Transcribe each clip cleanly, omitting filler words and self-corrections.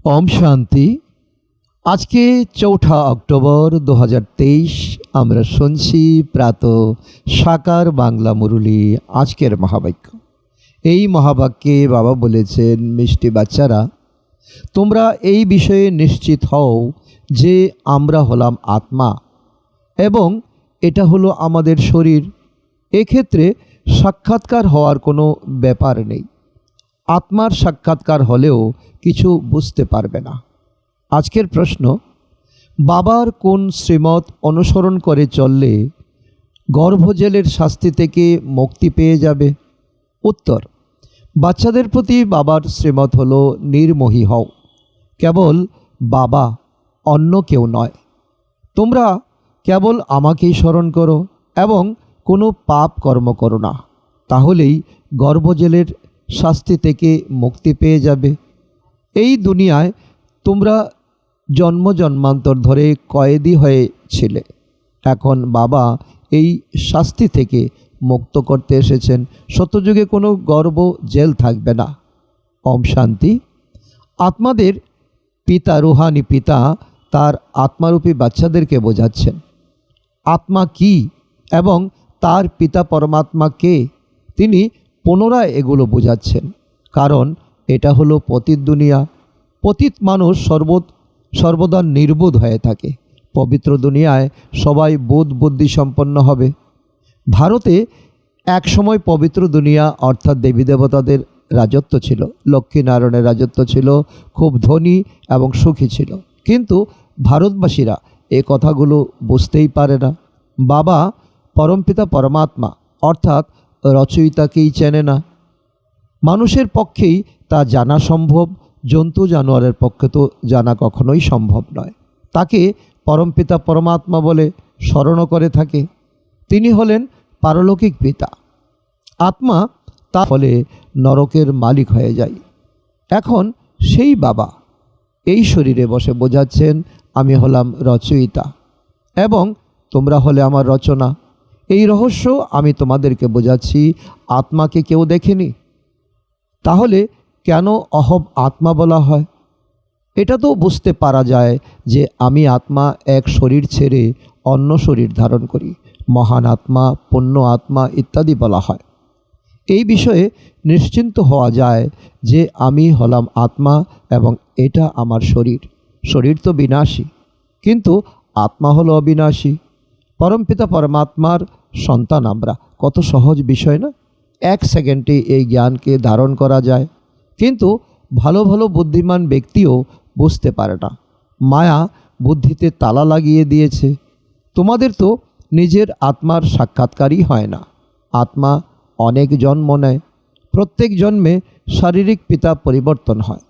ओम शांति। आज के 4 अक्टोबर 2023 আমরা শুনছি প্রাত সাকার বাংলা মুরলি আজকের মহাবাক্য। এই মহাবাক্যে বাবা বলেছেন, মিষ্টি বাচ্চারা, তোমরা এই বিষয়ে নিশ্চিত হও যে আমরা হলাম আত্মা এবং এটা হলো আমাদের শরীর। এক্ষেত্রে সাক্ষাৎকার হওয়ার কোনো ব্যাপার নেই। আত্মার সাক্ষাৎকার হলেও কিছু বুঝতে পারবে না। আজকের প্রশ্ন, বাবার কোন শ্রীমত অনুসরণ করে চললে গর্ভজেলের শাস্তি থেকে মুক্তি পেয়ে যাবে? উত্তর, বাচ্চাদের প্রতি বাবার শ্রীমত হলো নির্মোহী হও, কেবল বাবা, অন্য কেউ নয়। তোমরা কেবল আমাকেই স্মরণ করো এবং কোনো পাপ কর্ম করো না, তাহলেই গর্ভজেলের শাস্তি থেকে মুক্তি পেয়ে যাবে। এই দুনিয়ায় তোমরা জন্ম জন্মান্তর ধরে কয়েদি হয়েছিলে, এখন বাবা এই শাস্তি থেকে মুক্ত করতে এসেছেন। সত্যযুগে কোনো গর্ভ জেল থাকবে না। ওম শান্তি। আত্মাদের পিতা, রুহানি পিতা, তার আত্মারূপী বাচ্চাদেরকে বোঝাচ্ছেন আত্মা কি এবং তার পিতা পরমাত্মা কে। তিনি পুনরায় এগুলো বোঝাচ্ছেন, কারণ এটা হলো পতিত দুনিয়া। পতিত মানুষ সর্বদা নির্বোধ হয়ে থাকে। পবিত্র দুনিয়ায় সবাই বোধ বুদ্ধি সম্পন্ন হবে। ভারতে এক সময় পবিত্র দুনিয়া অর্থাৎ দেবী দেবতাদের রাজত্ব ছিল, লক্ষ্মীনারায়ণের রাজত্ব ছিল, খুব ধনী এবং সুখী ছিল। কিন্তু ভারতবাসীরা এ কথাগুলো বুঝতেই পারে না। বাবা পরমপিতা পরমাত্মা অর্থাৎ রচয়িতাকেই চেনে না। মানুষের পক্ষেই তা জানা সম্ভব, জন্তু জানোয়ারের পক্ষে তো জানা কখনোই সম্ভব নয়। তাকে পরমপিতা পরমাত্মা বলে স্মরণ করে থাকে। তিনি হলেন পারলৌকিক পিতা। আত্মা তার ফলে নরকের মালিক হয়ে যায়। এখন সেই বাবা এই শরীরে বসে বোঝাচ্ছেন, আমি হলাম রচয়িতা এবং তোমরা হলে আমার রচনা। এই রহস্য আমি তোমাদেরকে বোঝাচ্ছি। আত্মাকে কেউ দেখেনি, তাহলে কেন অহম আত্মা বলা হয়? এটা তো বুঝতে পারা যায় যে আমি আত্মা এক শরীর ছেড়ে অন্য শরীর ধারণ করি। মহান আত্মা, পূর্ণ আত্মা ইত্যাদি বলা হয়। এই বিষয়ে নিশ্চিন্ত হওয়া যায় যে আমি হলাম আত্মা এবং এটা আমার শরীর। শরীর তো বিনাশী, কিন্তু আত্মা হলো অবিনাশী। পরমপিতা পরমাত্মার সন্তান আমরা। কত সহজ বিষয় না? 1 সেকেন্ডে এই জ্ঞানকে ধারণ করা যায়। কিন্তু ভালো ভালো বুদ্ধিমান ব্যক্তিও বুঝতে পারে না। মায়া বুদ্ধিতে তালা লাগিয়ে দিয়েছে। তোমাদের তো নিজের আত্মার সাক্ষাৎকারই হয় না। আত্মা অনেক জন্ম নেয়, প্রত্যেক জন্মে শারীরিক পিতা পরিবর্তন হয়।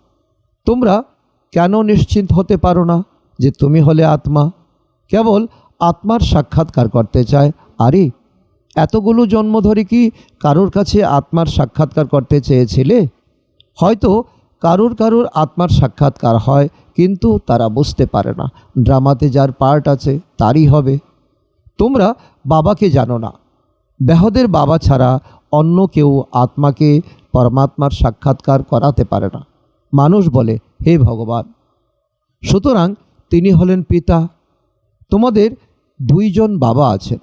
তোমরা কেন নিশ্চিন্ত হতে পারো না যে তুমি হলে আত্মা? কেবল আত্মার সাক্ষাৎকার করতে চায়। আরে, এতগুলো জন্ম ধরে কি কারোর কাছে আত্মার সাক্ষাৎকার করতে চেয়েছিলে? হয়তো কারোর আত্মার সাক্ষাৎকার হয়, কিন্তু তারা বুঝতে পারে না। ড্রামাতে যার পার্ট আছে তারই হবে। তোমরা বাবাকে জানো না। বেহদের বাবা ছাড়া অন্য কেউ আত্মাকে পরমাত্মার সাক্ষাৎকার করাতে পারে না। মানুষ বলে, হে ভগবান। সুতরাং তিনি হলেন পিতা। তোমাদের 2 জন বাবা আছেন।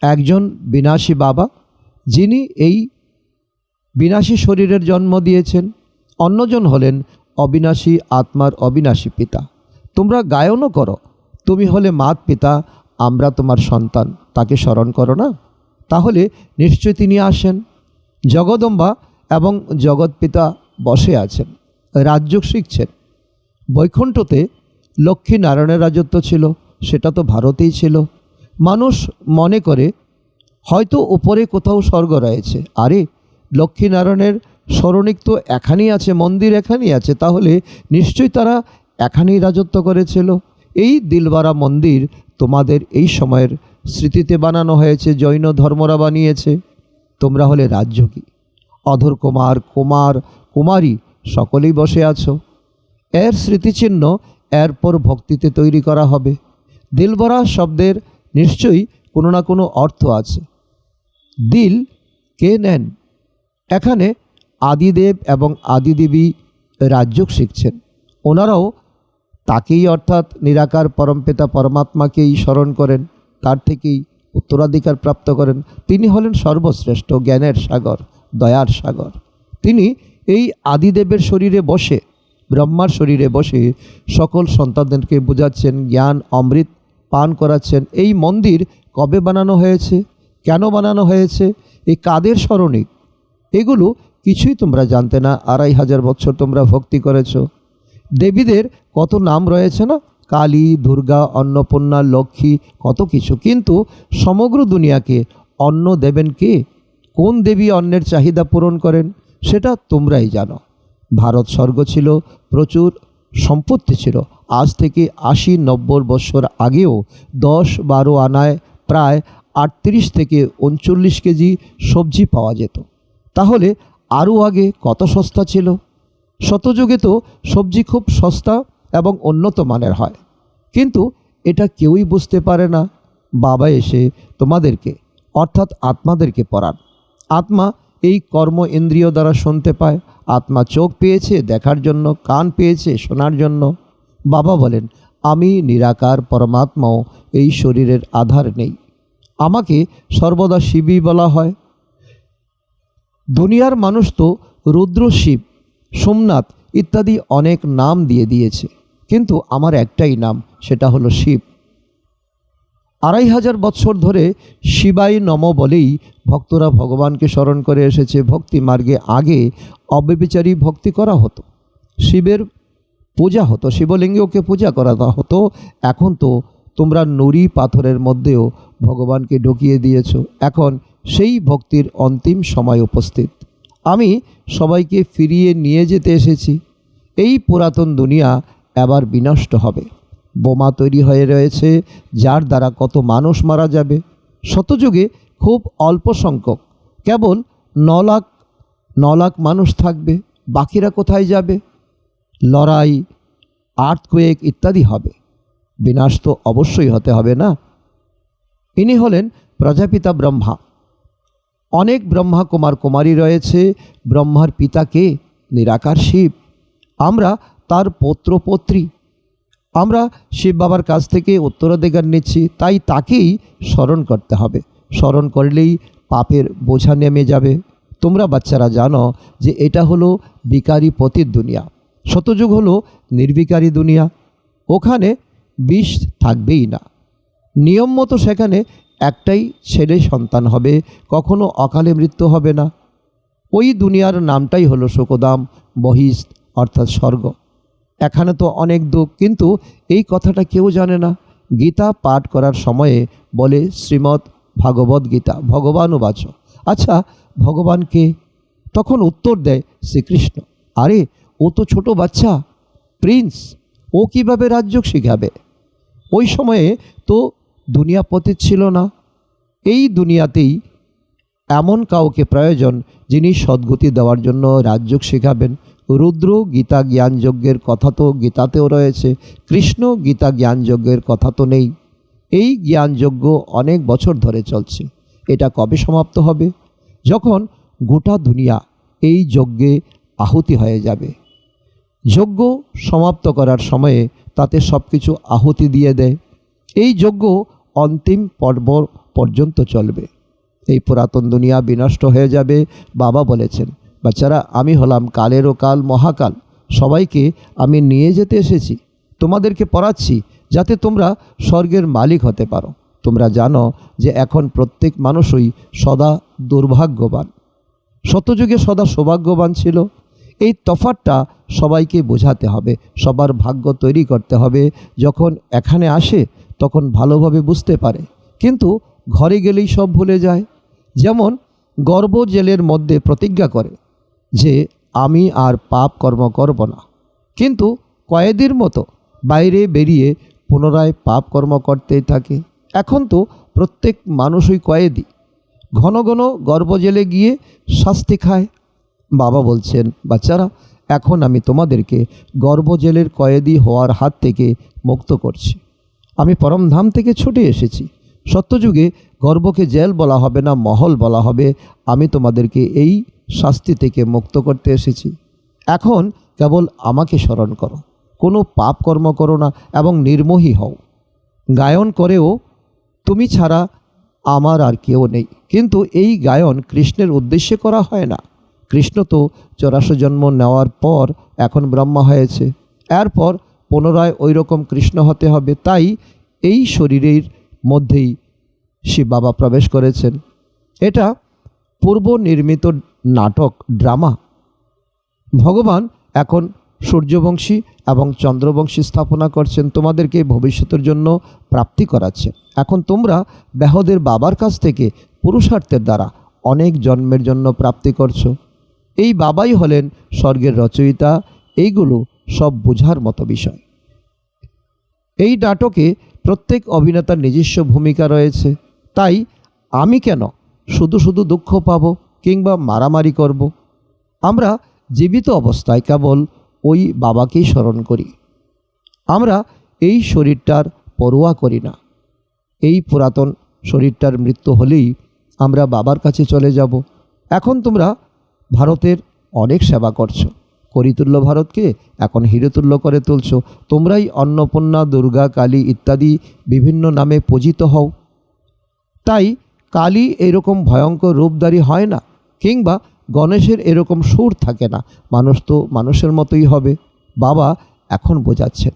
একজন বিনাশী বাবা, যিনি এই বিনাশী শরীরের জন্ম দিয়েছেন। অন্যজন হলেন অবিনাশী আত্মার অবিনাশী পিতা। তোমরা গায়নও করো, তুমি হলে মাত পিতা, আমরা তোমার সন্তান, তাকে স্মরণ করো না? তাহলে নিশ্চয় তিনি আসেন। জগদম্বা এবং জগৎ পিতা বসে আছেন, রাজ্য শিখছেন। বৈকুণ্ঠতে লক্ষ্মী নারায়ণের রাজত্ব ছিল, সেটা তো ভারতেই ছিল। মানুষ মনে করে হয়তো উপরে কোথাও স্বর্গ রয়েছে। আরে, লক্ষ্মীনারায়ণের স্মরণিক তো এখানেই আছে, মন্দির এখানেই আছে, তাহলে নিশ্চয়ই তারা এখানেই রাজত্ব করেছিল। এই দিলবারা মন্দির তোমাদের এই সময়ের স্মৃতিতে বানানো হয়েছে, জৈন ধর্মরা বানিয়েছে। তোমরা হলে রাজযোগী, অধর কুমার, কুমারী সকলেই বসে আছো। এর স্মৃতিচিহ্ন এরপর ভক্তিতে তৈরি করা হবে। দিলবরা শব্দের নিশ্চয়ই কোনো না কোনো অর্থ আছে। দিল কে নেন? এখানে আদিদেব এবং আদিদেবী রাজযোগ শিখছেন। ওনারাও তাকেই অর্থাৎ নিরাকার পরমপিতা পরমাত্মাকেই স্মরণ করেন, তার থেকেই উত্তরাধিকার প্রাপ্ত করেন। তিনি হলেন সর্বশ্রেষ্ঠ জ্ঞানের সাগর, দয়ার সাগর। তিনি এই আদিদেবের শরীরে বসে, ব্রহ্মার শরীরে বসে সকল সন্তানদেরকে বোঝাচ্ছেন, জ্ঞান অমৃত পান করাচ্ছেন। এই মন্দির কবে বানানো হয়েছে, কেন বানানো হয়েছে, এই কাদের স্মরণিক, এগুলো কিছুই তোমরা জানতে না। 2500 বছর তোমরা ভক্তি করেছ। দেবীদের কত নাম রয়েছে না, কালী, দুর্গা, অন্নপূর্ণা, লক্ষ্মী, কত কিছু। কিন্তু সমগ্র দুনিয়াকে অন্ন দেবেন কে? কোন দেবী অন্নের চাহিদা পূরণ করেন সেটা তোমরাই জানো। ভারত স্বর্গ ছিল, প্রচুর সম্পত্তি ছিল। আজ থেকে 80-90 বছর আগেও 10-12 আনায় প্রায় 38 থেকে 39 কেজি সবজি পাওয়া যেত। তাহলে আরও আগে কত সস্তা ছিল। শতযুগে তো সবজি খুব সস্তা এবং উন্নত মানের হয়, কিন্তু এটা কেউই বুঝতে পারে না। বাবা এসে তোমাদেরকে অর্থাৎ আত্মাদেরকে পড়ান। আত্মা এই কর্ম ইন্দ্রিয় দ্বারা শুনতে পায়, আত্মা চোখ পেয়েছে দেখার জন্য, কান পেয়েছে শোনার জন্য। বাবা বলেন, আমি নিরাকার পরমাত্মাও এই শরীরের আধার নেই। আমাকে সর্বদা শিবই বলা হয়। দুনিয়ার মানুষ তো রুদ্র, শিব, সোমনাথ ইত্যাদি অনেক নাম দিয়ে দিয়েছে, কিন্তু আমার একটাই নাম, সেটা হলো শিব। 2500 বছর ধরে শিবাই নম বলেই ভক্তরা ভগবানকে স্মরণ করে এসেছে। ভক্তি মার্গে আগে অব্যভিচারী ভক্তি করা হতো, শিবের পূজা হতো, শিবলিঙ্গকে পূজা করা হতো। এখন তো তোমরা নুড়ি পাথরের মধ্যেও ভগবানকে ঢুকিয়ে দিয়েছ। এখন সেই ভক্তির অন্তিম সময় উপস্থিত। আমি সবাইকে ফিরিয়ে নিয়ে যেতে এসেছি। এই পুরাতন দুনিয়া এবার বিনষ্ট হবে। বোমা তৈরি হয়ে রয়েছে, যার দ্বারা কত মানুষ মারা যাবে। শতযুগে খুব অল্প সংখ্যক, কেবল 9 লাখ মানুষ থাকবে। বাকিরা কোথায় যাবে? লড়াই, আর্থকোয়েক ইত্যাদি হবে। বিনাশ তো অবশ্যই হতে হবে না। ইনি হলেন প্রজাপিতা ব্রহ্মা। অনেক ব্রহ্মা কুমার কুমারী রয়েছে। ব্রহ্মার পিতাকে নিরাকার শিব, আমরা তার পৌত্রপৌত্রী। আমরা শিব বাবার কাছ থেকে উত্তরাধিকার নিচ্ছি, তাই তাকেই স্মরণ করতে হবে। স্মরণ করলেই পাপের বোঝা নেমে যাবে। তোমরা বাচ্চারা জানো যে এটা হলো বিকারী পতির দুনিয়া, শতযুগ হলো নির্বিকারী দুনিয়া। ওখানে বিষ থাকবেই না। নিয়ম মতো সেখানে একটাই ছেলে সন্তান হবে, কখনো অকালে মৃত্যু হবে না। ওই দুনিয়ার নামটাই হলো সুখদাম, বহিষ্ঠ অর্থাৎ স্বর্গ। এখানে তো অনেক দুঃখ, কিন্তু এই কথাটা কেউ জানে না। গীতা পাঠ করার সময়ে বলে শ্রীমদ্ ভাগবত গীতা, ভগবানুবাচ। আচ্ছা, ভগবানকে তখন উত্তর দেয় শ্রীকৃষ্ণ, আরে ও তো ছোট বাচ্চা, প্রিন্স, ও কিভাবে রাজ্য শিখাবে? ওই সময়ে তো দুনিয়া পতিত ছিল না। এই দুনিয়াতেই এমন কাউকে প্রয়োজন যিনি সদ্গতি দেওয়ার জন্য রাজ্য শেখাবেন। রুদ্র গীতা জ্ঞানযজ্ঞের কথা তো গীতাতেও রয়েছে, কৃষ্ণ গীতা জ্ঞানযজ্ঞের কথা তো নেই। এই জ্ঞানযজ্ঞ অনেক বছর ধরে চলছে। এটা কবে সমাপ্ত হবে? যখন গোটা দুনিয়া এই যজ্ঞে আহুতি হয়ে যাবে। যজ্ঞ সমাপ্ত করার সময়ে তাতে সব কিছু আহুতি দিয়ে দেয়। এই যজ্ঞ অন্তিম পর্ব পর্যন্ত চলবে। এই পুরাতন দুনিয়া বিনষ্ট হয়ে যাবে। বাবা বলেছেন, বাচ্চারা, আমি হলাম কালেরও কাল, মহাকাল। সবাইকে আমি নিয়ে যেতে এসেছি, তোমাদেরকে পড়াচ্ছি যাতে তোমরা স্বর্গের মালিক হতে পারো। তোমরা জানো যে এখন প্রত্যেক মানুষই সদা দুর্ভাগ্যবান, শতযুগে সদা সৌভাগ্যবান ছিল। এই তফাৎটা সবাইকে বোঝাতে হবে, সবার ভাগ্য তৈরি করতে হবে। যখন এখানে আসে তখন ভালোভাবে বুঝতে পারে, কিন্তু ঘরে গেলেই সব ভুলে যায়। যেমন গর্ভ জেলের মধ্যে প্রতিজ্ঞা করে যে আমি আর পাপ কর্ম করব না, কিন্তু কয়েদির মতো বাইরে বেরিয়ে পুনরায় পাপ কর্ম করতেই থাকে। এখন তো প্রত্যেক মানুষই কয়েদি, ঘন ঘন গর্ভ জেলে গিয়ে শাস্তি খায়। বাবা বলছেন, বাচ্চারা, এখন আমি তোমাদেরকে গর্ভ জেলের কয়েদি হওয়ার হাত থেকে মুক্ত করছি। আমি পরমধাম থেকে ছুটে এসেছি। সত্যযুগে গর্ভকে জেল বলা হবে না, মহল বলা হবে। আমি তোমাদেরকে এই শাস্তি থেকে মুক্ত করতে এসেছি। এখন কেবল আমাকে স্মরণ করো, কোনো পাপ কর্ম করো না এবং নির্মোহী হও। গায়ন করেও তুমি ছাড়া আমার আর কেউ নেই, কিন্তু এই গায়ন কৃষ্ণের উদ্দেশ্যে করা হয় না। কৃষ্ণ তো 84 জন্ম নেওয়ার পর এখন ব্রহ্মা হয়েছে, এরপর পুনরায় ওই রকম কৃষ্ণ হতে হবে। তাই এই শরীরের মধ্যেই শিব বাবা প্রবেশ করেছেন। এটা পূর্ব নির্মিত নাটক, ড্রামা। ভগবান এখন সূর্যবংশী এবং চন্দ্রবংশী স্থাপনা করছেন, তোমাদেরকে ভবিষ্যতের জন্য প্রাপ্তি করাচ্ছেন। এখন তোমরা ব্যাহদের বাবার কাছ থেকে পুরুষার্থের দ্বারা অনেক জন্মের জন্য প্রাপ্তি করছো। এই বাবাই হলেন স্বর্গের রচয়িতা। এইগুলো সব বোঝার মতো বিষয়। এই নাটকে প্রত্যেক অভিনেতার নিজস্ব ভূমিকা রয়েছে। তাই আমি কেন শুধু শুধু দুঃখ পাব কিংবা মারামারি করব? আমরা জীবিত অবস্থায় কেবল ওই বাবাকেই স্মরণ করি। আমরা এই শরীরটার পরোয়া করি না। এই পুরাতন শরীরটার মৃত্যু হলেই আমরা বাবার কাছে চলে যাব। এখন তোমরা ভারতের অনেক সেবা করছো। করিতুল্য ভারতকে এখন হিরোতুল্য করে তুলছো। তোমরাই অন্নপূর্ণা, দুর্গা, কালী ইত্যাদি বিভিন্ন নামে পূজিত হও। তাই কালী এরকম ভয়ঙ্কর রূপধারী হয় না, কিংবা গণেশের এরকম সুর থাকে না। মানুষ তো মানুষের মতোই হবে। বাবা এখন বোঝাচ্ছেন,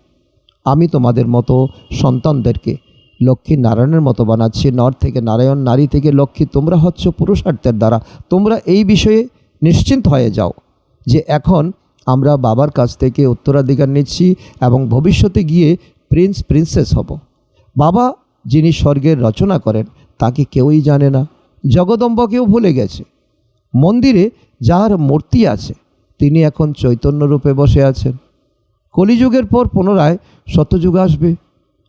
আমি তোমাদের মতো সন্তানদেরকে লক্ষ্মী নারায়ণের মতো বানাচ্ছি। নর থেকে নারায়ণ, নারী থেকে লক্ষ্মী। তোমরা হচ্ছ পুরুষার্থের দ্বারা। তোমরা এই বিষয়ে নিশ্চিন্ত হয়ে যাও যে এখন আমরা বাবার কাছ থেকে উত্তরাধিকার নিচ্ছি এবং ভবিষ্যতে গিয়ে প্রিন্স প্রিন্সেস হব। বাবা যিনি স্বর্গের রচনা করেন তাকে কেউই জানে না। জগদম্বাকেও ভুলে গেছে। মন্দিরে যার মূর্তি আছে তিনি এখন চৈতন্য রূপে বসে আছেন। কলিযুগের পর পুনরায় সত্যযুগ আসবে।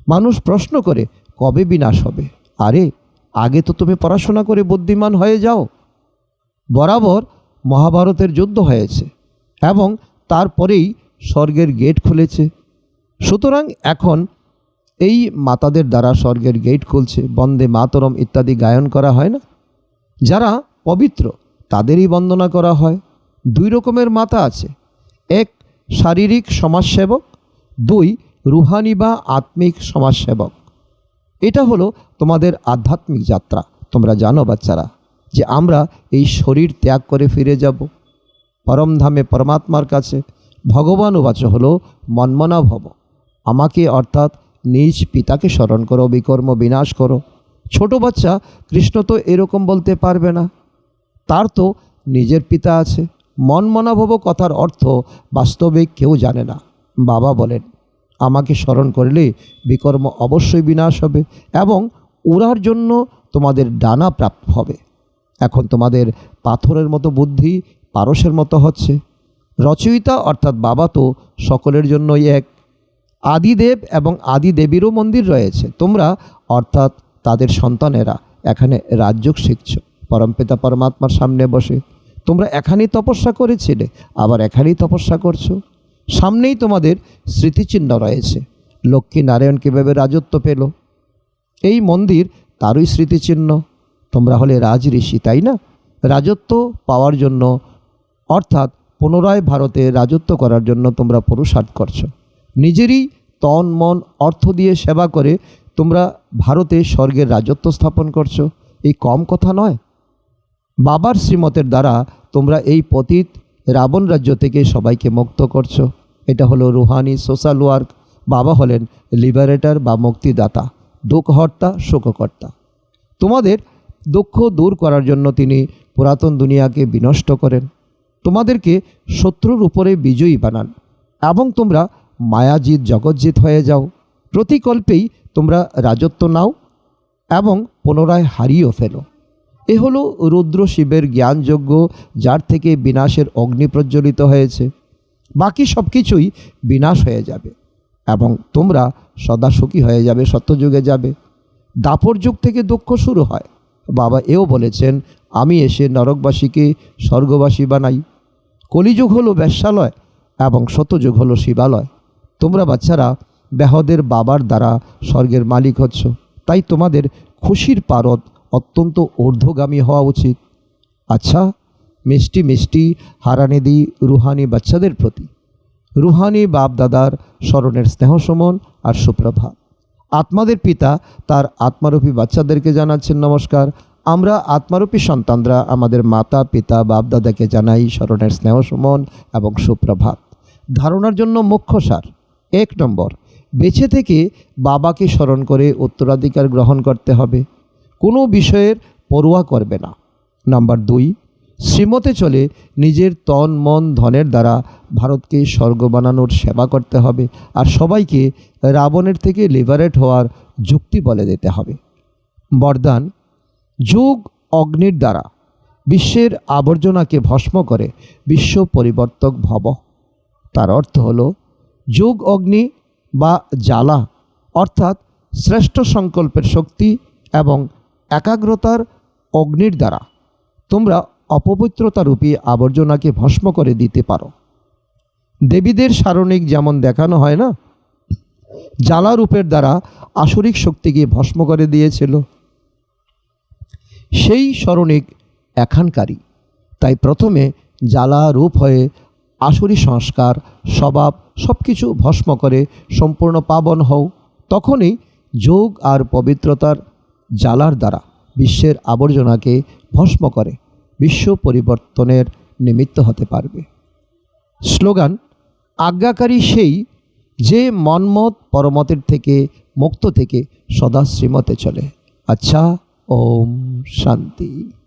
মানুষ প্রশ্ন করে কবে বিনাশ হবে? আরে আগে তো তুমি পড়াশোনা করে বুদ্ধিমান হয়ে যাও। বরাবর মহাভারতের যুদ্ধ হয়েছে এবং তারপরেই স্বর্গের গেট খুলেছে। সুতরাং এখন এই মাতাদের দ্বারা স্বর্গের গেট খুলছে। বন্দে মাতরম ইত্যাদি গায়ন করা হয় না? যারা পবিত্র তাদেরই বন্দনা করা হয়। দুই রকমের মাতা আছে, এক শারীরিক সমাজসেবক, দুই রুহানি বা আত্মিক সমাজসেবক। এটা হলো তোমাদের আধ্যাত্মিক যাত্রা। তোমরা জানো বাচ্চারা যে আমরা এই শরীর ত্যাগ করে ফিরে যাব পরমধামে পরমাত্মার কাছে। ভগবান উবাচ হলো মন্মনা ভব, আমাকে অর্থাৎ নিজ পিতাকে স্মরণ করো, বিকর্ম বিনাশ করো। ছোট বাচ্চা কৃষ্ণ তো এরকম বলতে পারবে না, তার তো নিজের পিতা আছে। মনমনা ভব কথার অর্থ বাস্তবে কেউ জানে না। বাবা বলেন আমাকে স্মরণ করলে বিকর্ম অবশ্যই বিনাশ হবে এবং উড়ার জন্য তোমাদের ডানা প্রাপ্ত হবে। এখন তোমাদের পাথরের মতো বুদ্ধি পারসের মতো হচ্ছে। রচয়িতা অর্থাৎ বাবা তো সকলের জন্যই এক। আদিদেব এবং আদিদেবীরও মন্দির রয়েছে। তোমরা অর্থাৎ তাদের সন্তানেরা এখানে রাজযোগ শিখছ পরমপিতা পরমাত্মার সামনে বসে। তোমরা এখানেই তপস্যা করেছিলে, আবার এখানেই তপস্যা করছো। সামনেই তোমাদের স্মৃতিচিহ্ন রয়েছে। লক্ষ্মী নারায়ণ কীভাবে রাজত্ব পেল, এই মন্দির তারই স্মৃতিচিহ্ন। তোমরা হলে রাজ ঋষি, তাই না? রাজত্ব পাওয়ার জন্য অর্থাৎ পুনরায় ভারতে রাজত্ব করার জন্য তোমরা পুরুষার্থ করছো। নিজেরই তন মন অর্থ দিয়ে সেবা করে তোমরা ভারতে স্বর্গের রাজত্ব স্থাপন করছো। এই কম কথা নয়। বাবার শ্রীমতের দ্বারা তোমরা এই পতিত রাবণ রাজ্য থেকে সবাইকে মুক্ত করছো। এটা হলো রুহানি সোশ্যাল ওয়ার্ক। বাবা হলেন লিবারেটর বা মুক্তিদাতা, দুঃখহর্তা, শোককর্তা। তোমাদের দুঃখ দূর করার জন্য তিনি পুরাতন দুনিয়াকে বিনষ্ট করেন, তোমাদেরকে শত্রুর উপরে বিজয়ী বানান এবং তোমরা মায়াজিৎ জগৎজিৎ হয়ে যাও। প্রতিকল্পেই তোমরা রাজত্ব নাও এবং পুনরায় হারিয়েও ফেলো। এ হলো রুদ্র শিবের জ্ঞানযজ্ঞ, যার থেকে বিনাশের অগ্নি প্রজ্বলিত হয়েছে। বাকি সব কিছুই বিনাশ হয়ে যাবে এবং তোমরা সদা সুখী হয়ে যাবে, সত্যযুগে যাবে। দাপর যুগ থেকে দুঃখ শুরু হয়। বাবা এও বলেছেন আমি এসে নরকবাসীকে স্বর্গবাসী বানাই। কলিযুগ হলো বেশ্যালয় এবং সত্যযুগ হলো শিবালয়। তোমরা বাচ্চারা ব্যাহদের বাবার দ্বারা স্বর্গের মালিক হচ্ছ। তাই তোমাদের খুশির পারদ অত্যন্ত ঊর্ধ্বগামী হওয়া উচিত। আচ্ছা, মিষ্টি মিষ্টি হারানিদি রুহানি বাচ্চাদের প্রতি রুহানি বাপ দাদার স্মরণের স্নেহসমন আর সুপ্রভাত। আত্মাদের পিতা তার আত্মারূপী বাচ্চাদেরকে জানাচ্ছেন নমস্কার। আমরা আত্মারূপী সন্তানরা আমাদের মাতা পিতা বাপ দাদাকে জানাই স্মরণের স্নেহসমন এবং সুপ্রভাত। ধারণার জন্য মুখ্য সার: 1 নম্বর, বেঁচে থেকে বাবাকে স্মরণ করে উত্তরাধিকার গ্রহণ করতে হবে, কোনো বিষয়ের পরোয়া করবে না। নাম্বার 2, শ্রীমতে চলে নিজের তন মন ধনের দ্বারা ভারতকে স্বর্গ বানানোর সেবা করতে হবে আর সবাইকে রাবণের থেকে লিবারেট হওয়ার যুক্তি বলে দিতে হবে। বরদান: যোগ অগ্নির দ্বারা বিশ্বের আবর্জনাকে ভস্ম করে বিশ্ব পরিবর্তক ভব। তার অর্থ হলো যোগ অগ্নি বা জ্বালা অর্থাৎ শ্রেষ্ঠ সংকল্পের শক্তি এবং একাগ্রতার অগ্নির দ্বারা তোমরা অপবিত্রতারূপী আবর্জনাকে ভস্ম করে দিতে পারো। দেবীদের সারণিক যেমন দেখানো হয় না, জ্বালা রূপের দ্বারা আসরিক শক্তিকে ভস্ম করে দিয়েছিল, সেই স্মরণিক এখানকারী। তাই প্রথমে জ্বালা রূপ হয়ে আসুরি সংস্কার স্বভাব সব কিছু ভস্ম করে সম্পূর্ণ পাবন হও, তখনই যোগ আর পবিত্রতার জ্বালার দ্বারা বিশ্বের আবর্জনাকে ভস্ম করে বিশ্ব পরিবর্তনের নিমিত্ত হতে পারবে। স্লোগান: আজ্ঞাকারী সেই যে মনমত পরমতের থেকে মুক্ত থেকে সদা শ্রীমতে চলে। আচ্ছা, ওম শান্তি।